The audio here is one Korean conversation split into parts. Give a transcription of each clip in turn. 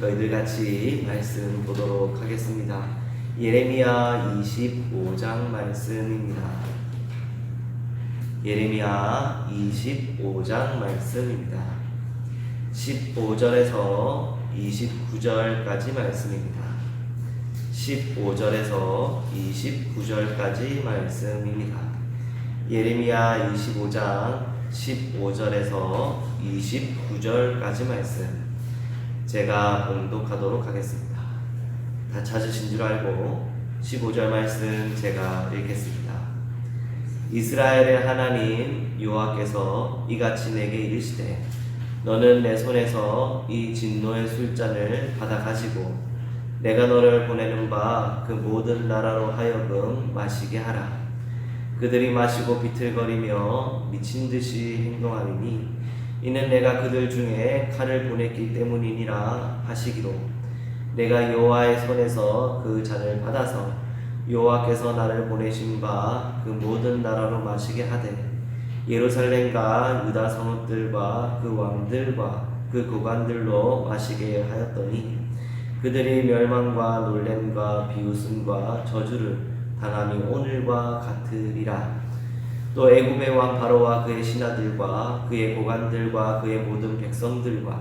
저희들 같이 말씀 보도록 하겠습니다. 예레미야 25장 말씀입니다. 예레미야 25장 말씀입니다. 15절에서 29절까지 말씀입니다. 15절에서 29절까지 말씀입니다. 예레미야 25장 15절에서 29절까지 말씀 제가 봉독하도록 하겠습니다. 다 찾으신 줄 알고 15절 말씀 제가 읽겠습니다. 이스라엘의 하나님 여호와께서 이같이 내게 이르시되 너는 내 손에서 이 진노의 술잔을 받아 가지고 내가 너를 보내는 바 그 모든 나라로 하여금 마시게 하라. 그들이 마시고 비틀거리며 미친 듯이 행동하리니 이는 내가 그들 중에 칼을 보냈기 때문이니라 하시기로 내가 여호와의 손에서 그 잔을 받아서 여호와께서 나를 보내신 바 그 모든 나라로 마시게 하되 예루살렘과 유다 성읍들과 그 왕들과 그 고관들로 마시게 하였더니 그들이 멸망과 놀램과 비웃음과 저주를 당함이 오늘과 같으리라. 또 애굽의 왕 바로와 그의 신하들과 그의 고관들과 그의 모든 백성들과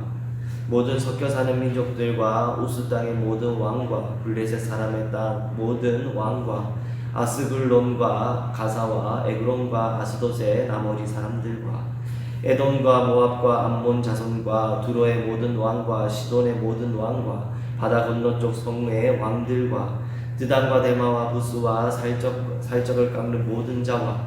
모든 섞여 사는 민족들과 우스 땅의 모든 왕과 블레셋 사람의 땅 모든 왕과 아스글론과 가사와 에그론과 아스돗의 나머지 사람들과 에돔과 모압과 암몬 자손과 두로의 모든 왕과 시돈의 모든 왕과 바다 건너쪽 성의 왕들과 드단과 데마와 부스와 살적을 깎는 모든 자와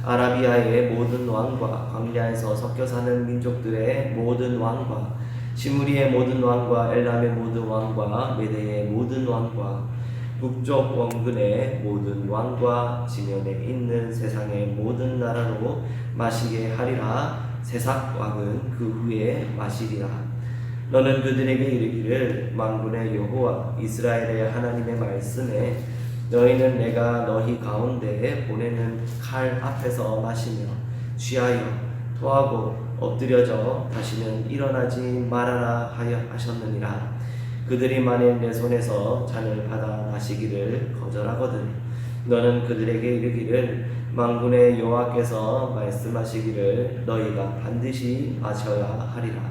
아라비아의 모든 왕과 광야에서 섞여 사는 민족들의 모든 왕과 시무리의 모든 왕과 엘람의 모든 왕과 메대의 모든 왕과 북쪽 원근의 모든 왕과 지면에 있는 세상의 모든 나라로 마시게 하리라. 세삭 왕은 그 후에 마시리라. 너는 그들에게 이르기를 만군의 여호와 이스라엘의 하나님의 말씀에 너희는 내가 너희 가운데에 보내는 칼 앞에서 마시며 취하여 토하고 엎드려져 다시는 일어나지 말아라 하여 하셨느니라. 그들이 만일 내 손에서 잔을 받아 마시기를 거절하거든 너는 그들에게 이르기를 만군의 여호와께서 말씀하시기를 너희가 반드시 마셔야 하리라.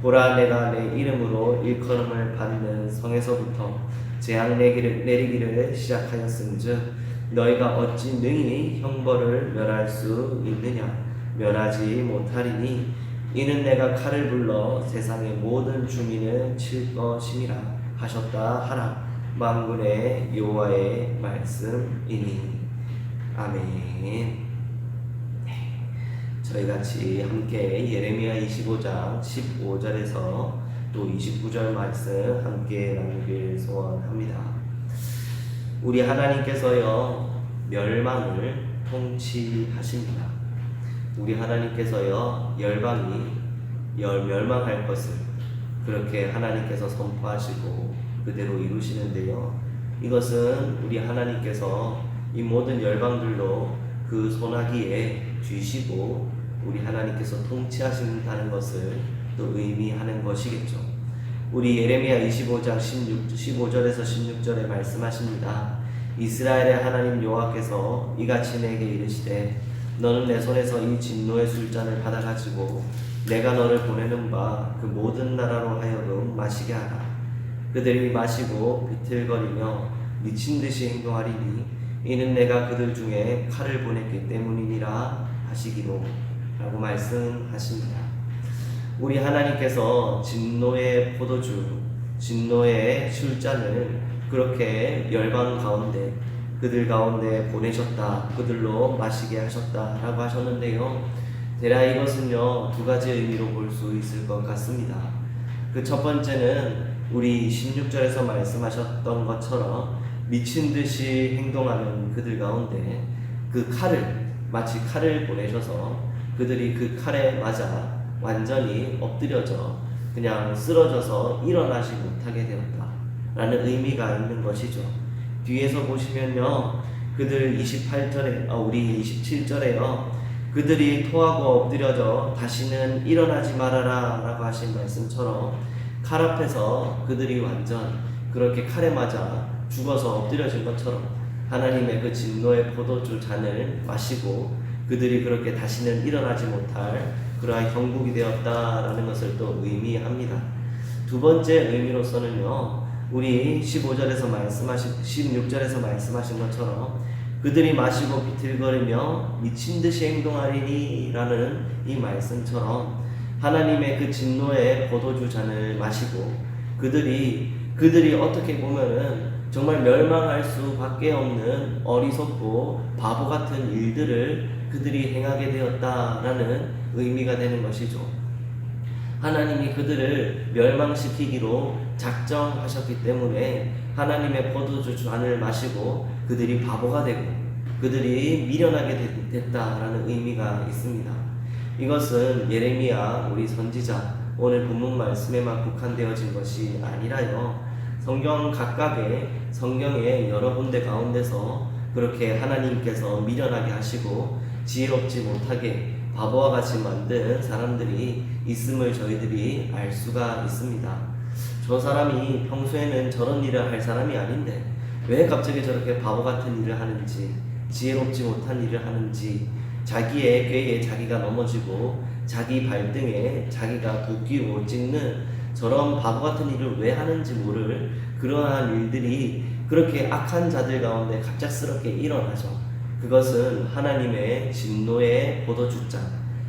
보라 내가 내 이름으로 일컬음을 받는 성에서부터 재앙 내리기를 시작하였음즉 너희가 어찌 능히 형벌을 면할 수 있느냐. 면하지 못하리니 이는 내가 칼을 불러 세상의 모든 주민을 칠 것임이라 하셨다 하라. 만군의 여호와의 말씀이니. 아멘. 저희 같이 함께 예레미야 25장 15절에서 또 29절 말씀 함께 나누길 소원합니다. 우리 하나님께서요 멸망을 통치하십니다. 우리 하나님께서요 멸망할 것을 그렇게 하나님께서 선포하시고 그대로 이루시는데요. 이것은 우리 하나님께서 이 모든 열방들로 그 손아귀에 쥐시고 우리 하나님께서 통치하신다는 것을 또 의미하는 것이겠죠. 우리 예레미야 25장 15절에서 16절에 말씀하십니다. 이스라엘의 하나님 여호와께서 이같이 내게 이르시되 너는 내 손에서 이 진노의 술잔을 받아가지고 내가 너를 보내는 바 그 모든 나라로 하여금 마시게 하라. 그들이 마시고 비틀거리며 미친 듯이 행동하리니 이는 내가 그들 중에 칼을 보냈기 때문이니라 하시기로 라고 말씀하십니다. 우리 하나님께서 진노의 포도주, 진노의 술잔을 그렇게 열방 가운데 그들 가운데 보내셨다. 그들로 마시게 하셨다라고 하셨는데요. 대략 이것은요 두 가지 의미로 볼 수 있을 것 같습니다. 그 첫 번째는 우리 16절에서 말씀하셨던 것처럼 미친 듯이 행동하는 그들 가운데 그 마치 칼을 보내셔서 그들이 그 칼에 맞아 완전히 엎드려져 그냥 쓰러져서 일어나지 못하게 되었다라는 의미가 있는 것이죠. 뒤에서 보시면요 그들 우리 27절에요 그들이 토하고 엎드려져 다시는 일어나지 말아라 라고 하신 말씀처럼 칼 앞에서 그들이 완전 그렇게 칼에 맞아 죽어서 엎드려진 것처럼 하나님의 그 진노의 포도주 잔을 마시고 그들이 그렇게 다시는 일어나지 못할 그러한 형국이 되었다라는 것을 또 의미합니다. 두 번째 의미로서는요, 우리 15절에서 말씀하신 16절에서 말씀하신 것처럼 그들이 마시고 비틀거리며 미친 듯이 행동하리니라는 이 말씀처럼 하나님의 그 진노의 포도주 잔을 마시고 그들이 어떻게 보면은 정말 멸망할 수밖에 없는 어리석고 바보 같은 일들을 그들이 행하게 되었다라는 의미가 되는 것이죠. 하나님이 그들을 멸망시키기로 작정하셨기 때문에 하나님의 포도주 잔을 마시고 그들이 바보가 되고 그들이 미련하게 됐다라는 의미가 있습니다. 이것은 예레미야 우리 선지자 오늘 본문 말씀에만 국한되어진 것이 아니라요, 성경 각각의 성경의 여러 군데 가운데서 그렇게 하나님께서 미련하게 하시고 지혜롭지 못하게 바보와 같이 만든 사람들이 있음을 저희들이 알 수가 있습니다. 저 사람이 평소에는 저런 일을 할 사람이 아닌데 왜 갑자기 저렇게 바보 같은 일을 하는지, 지혜롭지 못한 일을 하는지, 자기의 꾀에 자기가 넘어지고 자기 발등에 자기가 도끼로 찍는 저런 바보 같은 일을 왜 하는지 모를 그러한 일들이 그렇게 악한 자들 가운데 갑작스럽게 일어나죠. 그것은 하나님의 진노의 포도주잔,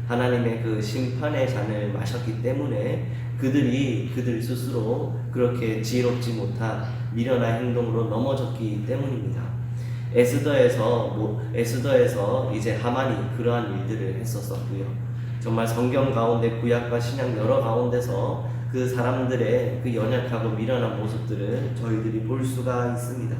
하나님의 그 심판의 잔을 마셨기 때문에 그들 스스로 그렇게 지혜롭지 못한 미련한 행동으로 넘어졌기 때문입니다. 에스더에서 이제 하만이 그러한 일들을 했었었고요. 정말 성경 가운데 구약과 신약 여러 가운데서 그 사람들의 그 연약하고 미련한 모습들을 저희들이 볼 수가 있습니다.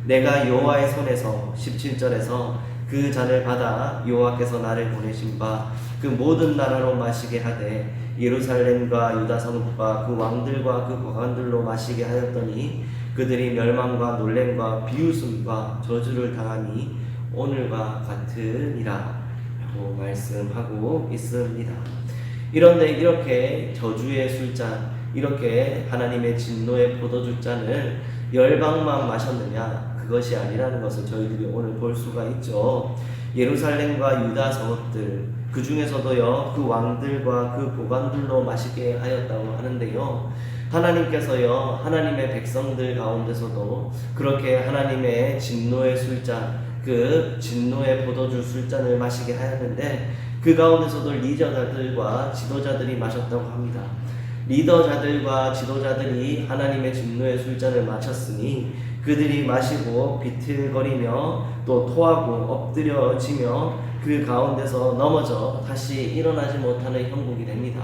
내가 여호와의 손에서 17절에서 그 잔을 받아 여호와께서 나를 보내신 바 그 모든 나라로 마시게 하되 예루살렘과 유다 성읍과 그 왕들과 그 거관들로 마시게 하였더니 그들이 멸망과 놀램과 비웃음과 저주를 당하니 오늘과 같으니라 라고 말씀하고 있습니다. 이런데 이렇게 저주의 술잔, 이렇게 하나님의 진노의 포도주잔을 열방만 마셨느냐? 그것이 아니라는 것을 저희들이 오늘 볼 수가 있죠. 예루살렘과 유다 성읍들, 그 중에서도요, 그 왕들과 그 고관들로 마시게 하였다고 하는데요, 하나님께서요, 하나님의 백성들 가운데서도 그렇게 하나님의 진노의 술잔, 그 진노의 포도주 술잔을 마시게 하였는데 그 가운데서도 리더자들과 지도자들이 마셨다고 합니다. 리더자들과 지도자들이 하나님의 진노의 술잔을 마셨으니 그들이 마시고 비틀거리며 또 토하고 엎드려지며 그 가운데서 넘어져 다시 일어나지 못하는 형국이 됩니다.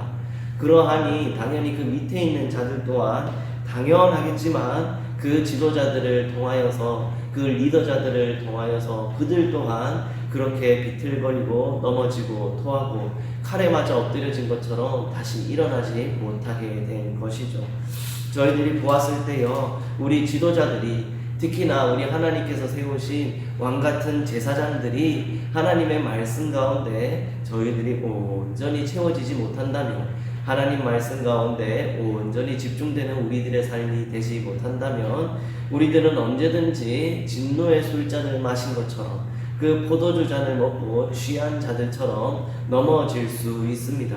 그러하니 당연히 그 밑에 있는 자들 또한 당연하겠지만 그 지도자들을 통하여서 그 리더자들을 통하여서 그들 또한 그렇게 비틀거리고 넘어지고 토하고 칼에 맞아 엎드려진 것처럼 다시 일어나지 못하게 된 것이죠. 저희들이 보았을 때요, 우리 지도자들이 특히나 우리 하나님께서 세우신 왕같은 제사장들이 하나님의 말씀 가운데 저희들이 온전히 채워지지 못한다면, 하나님 말씀 가운데 온전히 집중되는 우리들의 삶이 되지 못한다면 우리들은 언제든지 진노의 술잔을 마신 것처럼 그 포도주 잔을 먹고 취한 자들처럼 넘어질 수 있습니다.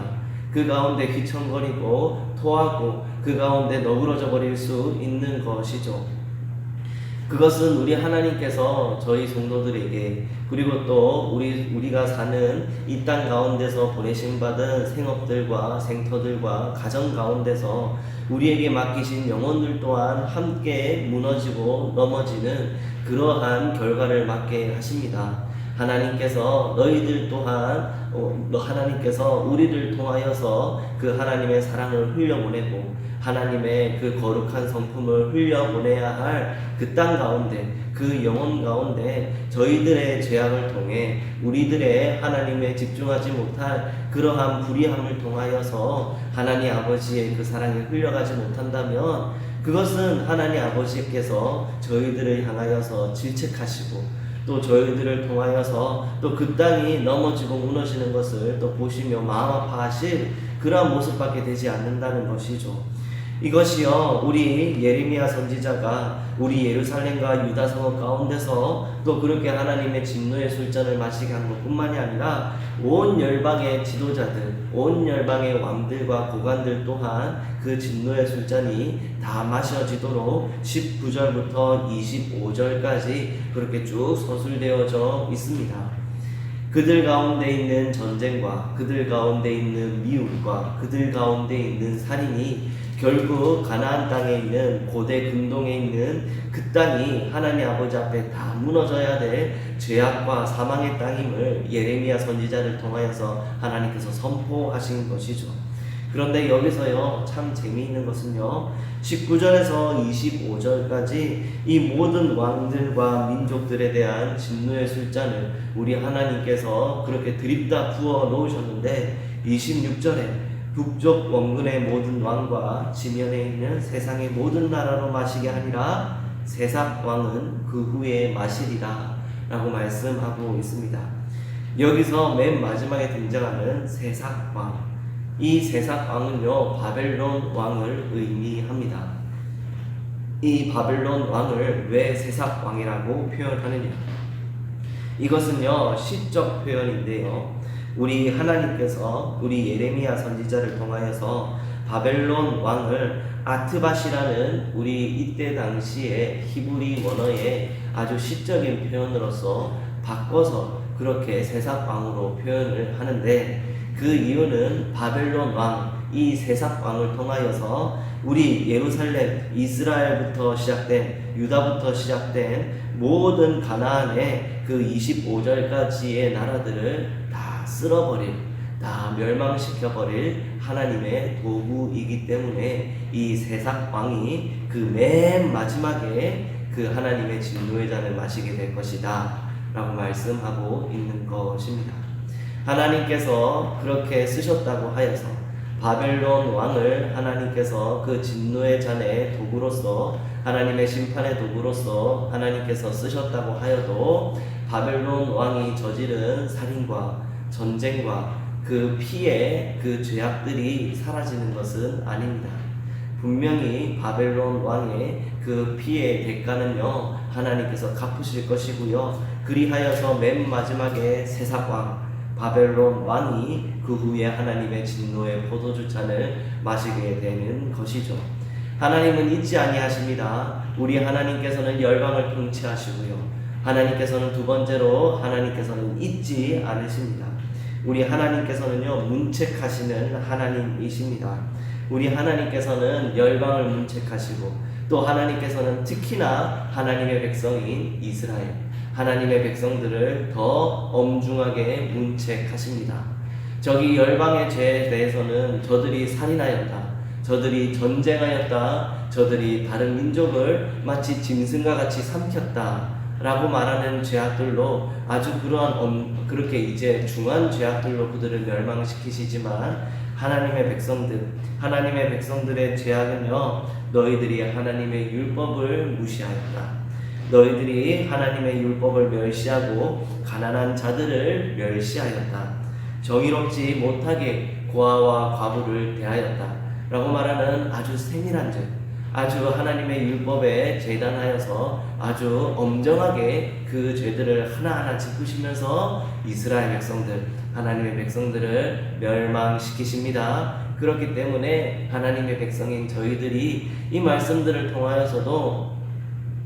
그 가운데 휘청거리고 토하고 그 가운데 너그러져 버릴 수 있는 것이죠. 그것은 우리 하나님께서 저희 성도들에게, 그리고 또 우리가 사는 이 땅 가운데서 보내신 받은 생업들과 생터들과 가정 가운데서 우리에게 맡기신 영혼들 또한 함께 무너지고 넘어지는 그러한 결과를 맞게 하십니다. 하나님께서 너희들 또한 하나님께서 우리를 통하여서 그 하나님의 사랑을 흘려보내고 하나님의 그 거룩한 성품을 흘려보내야 할 그 땅 가운데, 그 영혼 가운데 저희들의 죄악을 통해 우리들의 하나님에 집중하지 못할 그러한 불의함을 통하여서 하나님 아버지의 그 사랑이 흘러가지 못한다면 그것은 하나님 아버지께서 저희들을 향하여서 질책하시고 또 저희들을 통하여서 또 그 땅이 넘어지고 무너지는 것을 또 보시며 마음 아파하실 그러한 모습밖에 되지 않는다는 것이죠. 이것이요 우리 예레미야 선지자가 우리 예루살렘과 유다 성읍 가운데서 또 그렇게 하나님의 진노의 술잔을 마시게 한 것뿐만이 아니라 온 열방의 지도자들, 온 열방의 왕들과 고관들 또한 그 진노의 술잔이 다 마셔지도록 19절부터 25절까지 그렇게 쭉 서술되어져 있습니다. 그들 가운데 있는 전쟁과 그들 가운데 있는 미움과 그들 가운데 있는 살인이 결국 가나안 땅에 있는 고대 근동에 있는 그 땅이 하나님 아버지 앞에 다 무너져야 될 죄악과 사망의 땅임을 예레미야 선지자를 통하여서 하나님께서 선포하신 것이죠. 그런데 여기서요 참 재미있는 것은요 19절에서 25절까지 이 모든 왕들과 민족들에 대한 진노의 술잔을 우리 하나님께서 그렇게 드립다 부어 놓으셨는데 26절에 북쪽 원군의 모든 왕과 지면에 있는 세상의 모든 나라로 마시게 하니라 세삭 왕은 그 후에 마시리라 라고 말씀하고 있습니다. 여기서 맨 마지막에 등장하는 세삭 왕, 이 세삭 왕은요 바벨론 왕을 의미합니다. 이 바벨론 왕을 왜 세삭 왕이라고 표현하느냐? 이것은요 시적 표현인데요. 우리 하나님께서 우리 예레미야 선지자를 통하여서 바벨론 왕을 아트바시라는 우리 이때 당시에 히브리 원어의 아주 시적인 표현으로서 바꿔서 그렇게 세삭 왕으로 표현을 하는데 그 이유는 바벨론 왕, 이 세삭 왕을 통하여서 우리 예루살렘, 이스라엘부터 시작된 유다부터 시작된 모든 가나안의 그 25절까지의 나라들을 다 쓸어버릴, 다 멸망시켜버릴 하나님의 도구이기 때문에 이 세삭 왕이 그 맨 마지막에 그 하나님의 진노의 잔을 마시게 될 것이다 라고 말씀하고 있는 것입니다. 하나님께서 그렇게 쓰셨다고 하여서 바벨론 왕을 하나님께서 그 진노의 잔의 도구로서 하나님의 심판의 도구로서 하나님께서 쓰셨다고 하여도 바벨론 왕이 저지른 살인과 전쟁과 그 피해 그 죄악들이 사라지는 것은 아닙니다. 분명히 바벨론 왕의 그 피해의 대가는요 하나님께서 갚으실 것이고요. 그리하여서 맨 마지막에 세삭 왕 바벨론 왕이 그 후에 하나님의 진노의 포도주 잔을 마시게 되는 것이죠. 하나님은 잊지 아니하십니다. 우리 하나님께서는 열방을 통치하시고요. 하나님께서는 두 번째로 하나님께서는 잊지 않으십니다. 우리 하나님께서는요 문책하시는 하나님이십니다. 우리 하나님께서는 열방을 문책하시고 또 하나님께서는 특히나 하나님의 백성인 이스라엘 하나님의 백성들을 더 엄중하게 문책하십니다. 저기 열방의 죄에 대해서는 저들이 살인하였다, 저들이 전쟁하였다, 저들이 다른 민족을 마치 짐승과 같이 삼켰다 라고 말하는 죄악들로 아주 그렇게 이제 중한 죄악들로 그들을 멸망시키시지만 하나님의 백성들의 죄악은요 너희들이 하나님의 율법을 무시하였다, 너희들이 하나님의 율법을 멸시하고 가난한 자들을 멸시하였다, 정의롭지 못하게 고아와 과부를 대하였다 라고 말하는 아주 세밀한 죄, 아주 하나님의 율법에 재단하여서 아주 엄정하게 그 죄들을 하나하나 짚으시면서 이스라엘 백성들, 하나님의 백성들을 멸망시키십니다. 그렇기 때문에 하나님의 백성인 저희들이 이 말씀들을 통하여서도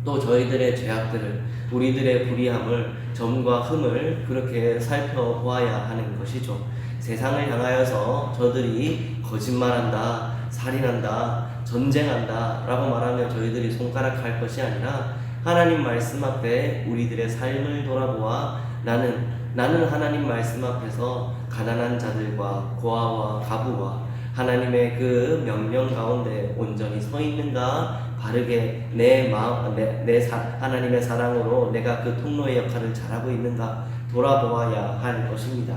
또 저희들의 죄악들을, 우리들의 불의함을, 점과 흠을 그렇게 살펴보아야 하는 것이죠. 세상을 향하여서 저들이 거짓말한다, 살인한다, 전쟁한다 라고 말하면 저희들이 손가락할 것이 아니라 하나님 말씀 앞에 우리들의 삶을 돌아보아 나는 하나님 말씀 앞에서 가난한 자들과 고아와 가부와 하나님의 그 명령 가운데 온전히 서 있는가, 바르게 하나님의 사랑으로 내가 그 통로의 역할을 잘하고 있는가 돌아보아야 할 것입니다.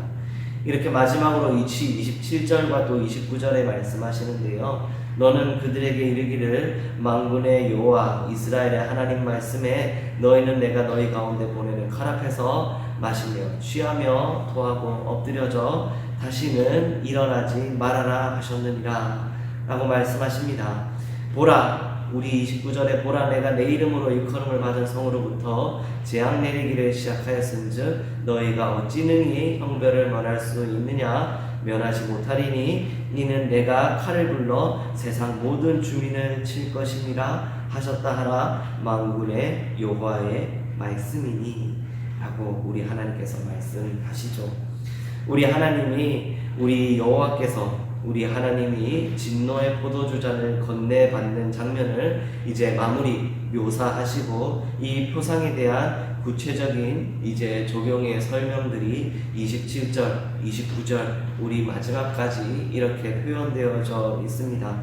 이렇게 마지막으로 27절과 또 29절에 말씀하시는데요. 너는 그들에게 이르기를 만군의 여호와 이스라엘의 하나님 말씀에 너희는 내가 너희 가운데 보내는 칼 앞에서 마시며 취하며 토하고 엎드려져 다시는 일어나지 말아라 하셨느니라 라고 말씀하십니다. 보라, 우리 29절에 보라, 내가 내 이름으로 일컬음을 받은 성으로부터 재앙 내리기를 시작하였은즉 너희가 어찌 능히 형벌을 면할 수 있느냐? 면하지 못하리니 이는 내가 칼을 불러 세상 모든 주민을 칠 것이니라 하셨다 하라. 만군의 여호와의 말씀이니 라고 우리 하나님께서 말씀하시죠. 우리 하나님이, 우리 여호와께서, 우리 하나님이 진노의 포도주잔을 건네받는 장면을 이제 마무리 묘사하시고 이 표상에 대한 구체적인 이제 적용의 설명들이 27절, 29절 우리 마지막까지 이렇게 표현되어져 있습니다.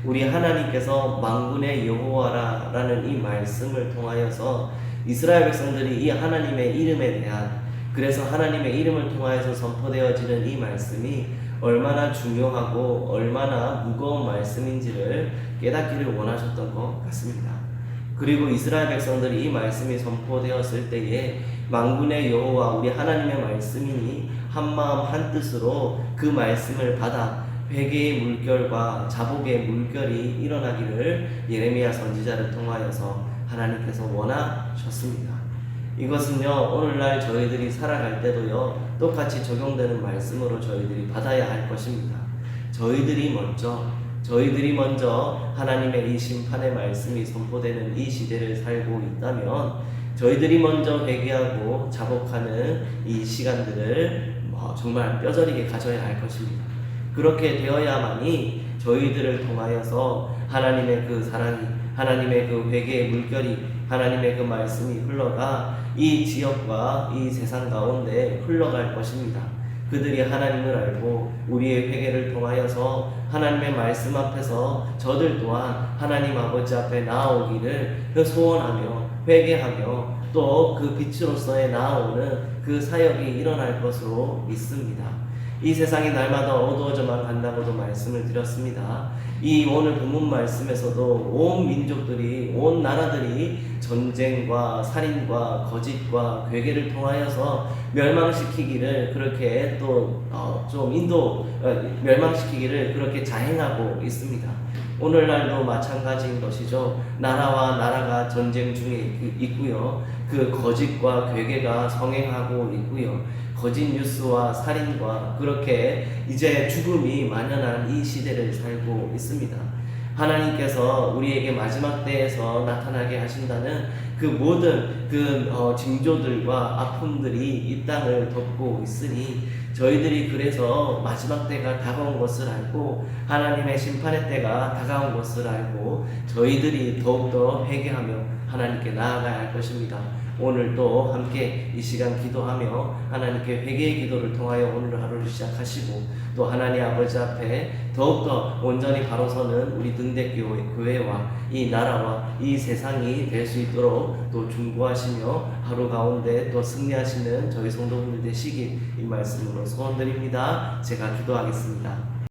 우리 하나님께서 만군의 여호와라는 이 말씀을 통하여서 이스라엘 백성들이 이 하나님의 이름에 대한, 그래서 하나님의 이름을 통하여서 선포되어지는 이 말씀이 얼마나 중요하고 얼마나 무거운 말씀인지를 깨닫기를 원하셨던 것 같습니다. 그리고 이스라엘 백성들이 이 말씀이 선포되었을 때에 만군의 여호와 우리 하나님의 말씀이니 한마음 한뜻으로 그 말씀을 받아 회개의 물결과 자복의 물결이 일어나기를 예레미야 선지자를 통하여서 하나님께서 원하셨습니다. 이것은요, 오늘날 저희들이 살아갈 때도요, 똑같이 적용되는 말씀으로 저희들이 받아야 할 것입니다. 저희들이 먼저 하나님의 이 심판의 말씀이 선포되는 이 시대를 살고 있다면 저희들이 먼저 회개하고 자복하는 이 시간들을 정말 뼈저리게 가져야 할 것입니다. 그렇게 되어야만이 저희들을 통하여서 하나님의 그 사랑이, 하나님의 그 회개의 물결이, 하나님의 그 말씀이 흘러가 이 지역과 이 세상 가운데 흘러갈 것입니다. 그들이 하나님을 알고 우리의 회개를 통하여서 하나님의 말씀 앞에서 저들 또한 하나님 아버지 앞에 나아오기를 소원하며 회개하며 또 그 빛으로서의 나아오는 그 사역이 일어날 것으로 믿습니다. 이 세상이 날마다 어두워져만 간다고도 말씀을 드렸습니다. 이 오늘 본문 말씀에서도 온 민족들이, 온 나라들이 전쟁과 살인과 거짓과 괴계를 통하여서 멸망시키기를 그렇게 멸망시키기를 그렇게 자행하고 있습니다. 오늘날도 마찬가지인 것이죠. 나라와 나라가 전쟁 중에 있고요. 그 거짓과 괴계가 성행하고 있고요. 거짓 뉴스와 살인과 그렇게 이제 죽음이 만연한 이 시대를 살고 있습니다. 하나님께서 우리에게 마지막 때에서 나타나게 하신다는 그 모든 징조들과 아픔들이 이 땅을 덮고 있으니 저희들이 그래서 마지막 때가 다가온 것을 알고 하나님의 심판의 때가 다가온 것을 알고 저희들이 더욱더 회개하며 하나님께 나아가야 할 것입니다. 오늘 또 함께 이 시간 기도하며 하나님께 회개의 기도를 통하여 오늘 하루를 시작하시고 또 하나님 아버지 앞에 더욱더 온전히 바로 서는 우리 등대교회와 이 나라와 이 세상이 될 수 있도록 또 중보하시며 하루 가운데 또 승리하시는 저희 성도분들 되시길 이 말씀으로 소원드립니다. 제가 기도하겠습니다.